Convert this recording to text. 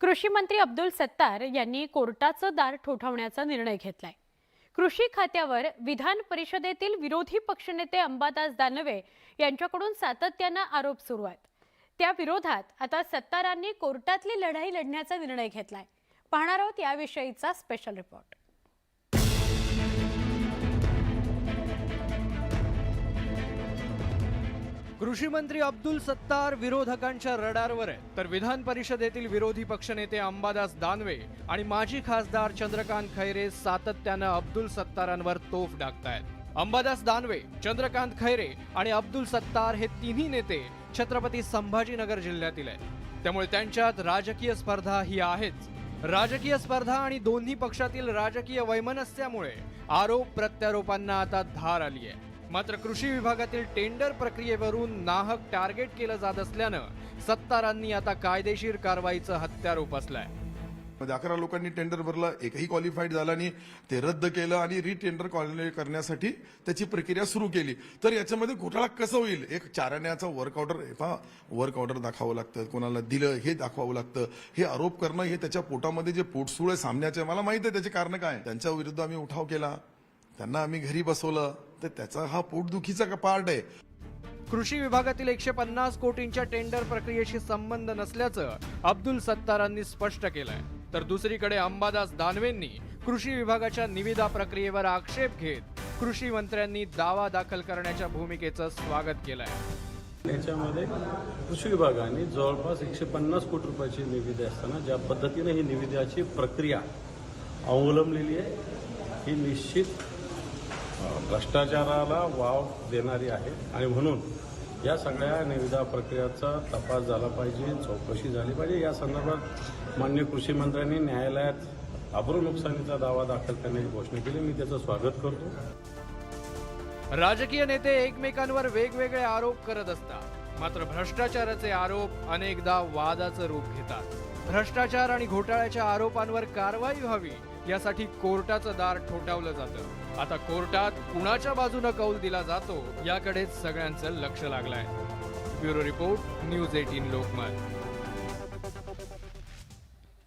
कृषी मंत्री अब्दुल सत्तार यांनी कोर्टाचं दार ठोठावण्याचा निर्णय घेतलाय। कृषी खात्यावर विधान परिषदेतील विरोधी पक्षनेते अंबादास दानवे यांच्याकडून सातत्याने आरोप सुरू आहेत। त्या विरोधात आता सत्तारांनी कोर्टातली लढाई लढण्याचा निर्णय घेतलाय। पाहणार आहोत याविषयीचा स्पेशल रिपोर्ट। कृषी मंत्री अब्दुल सत्तार विरोधकांच्या रडारवर आहेत, तर विधान परिषदेतील विरोधी पक्षनेते अंबादास दानवे आणि माजी खासदार चंद्रकांत खैरे सातत्याने अब्दुल सत्तारांवर तोफ डागतायत। अंबादास दानवे, चंद्रकांत खैरे आणि अब्दुल सत्तार हे तिन्ही नेते छत्रपती संभाजीनगर जिल्ह्यातील आहेत, त्यामुळे त्यांच्यात राजकीय स्पर्धा ही आहेच। राजकीय स्पर्धा आणि दोन्ही पक्षातील राजकीय वैमनस्यामुळे आरोप प्रत्यारोपांना आता धार आली आहे। मात्र कृषी विभागातील टेंडर प्रक्रियेवरून नाहक टार्गेट केलं जात असल्यानं सत्तारांनी आता कायदेशीर कारवाईचं हत्यार उपसलंय। 11 लोकांनी टेंडर भरलं, एकही क्वालिफाईड झाला नाही, ते रद्द केलं आणि रिटेंडर करण्यासाठी त्याची प्रक्रिया सुरू केली। तर याच्यामध्ये घोटाळा कसं होईल? एक चारण्याचा वर्क ऑर्डर दाखवावं लागतं, कोणाला दिलं हे दाखवावं लागतं। हे आरोप करणं, हे त्याच्या पोटामध्ये जे पोटसूळ आहे सामन्याचे, मला माहित आहे त्याचे कारण काय। त्यांच्या विरुद्ध आम्ही उठाव केला, त्यांना आम्ही घरी बसवलं, तर त्याचा हा पोटदुखीचा का पार्ट आहे। कृषी विभागातील 150 कोटींच्या टेंडर प्रक्रियेशी संबंध नसल्याचं अब्दुल सत्तारांनी स्पष्ट केलंय। तर दुसरीकडे अंबादास दानवेंनी कृषी विभागाच्या निविदा प्रक्रियेवर आक्षेप घेत कृषी मंत्र्यांनी दावा दाखल करण्याच्या भूमिकेचं स्वागत केलंय। याच्यामध्ये कृषी विभागाने जवळपास 150 कोटी रुपयाची निविदा असताना ज्या पद्धतीने ही निविदाची प्रक्रिया अवलंबलेली आहे, ही निश्चित भ्रष्टाचाराला वाव देणारी आहे आणि म्हणून या सगळ्या निविदा प्रक्रियेचा तपास झाला पाहिजे, चौकशी झाली पाहिजे। या संदर्भात माननीय कृषी मंत्र्यांनी न्यायालयात अब्रू नुकसानीचा दावा दाखल करण्याची घोषणा केली, मी त्याचं स्वागत करतो। राजकीय नेते एकमेकांवर वेगवेगळे आरोप करत असतात, मात्र भ्रष्टाचाराचे आरोप अनेकदा वादाचं रूप घेतात। भ्रष्टाचार आणि घोटाळ्याच्या आरोपांवर कारवाई व्हावी यासाठी कोर्टाचं दार ठोठावलं जातं। आता कोर्टात कुणाच्या बाजूने कौल दिला जातो याकडेच सगळ्यांचं लक्ष लागलंय। Bureau report, news 18 Lokmat.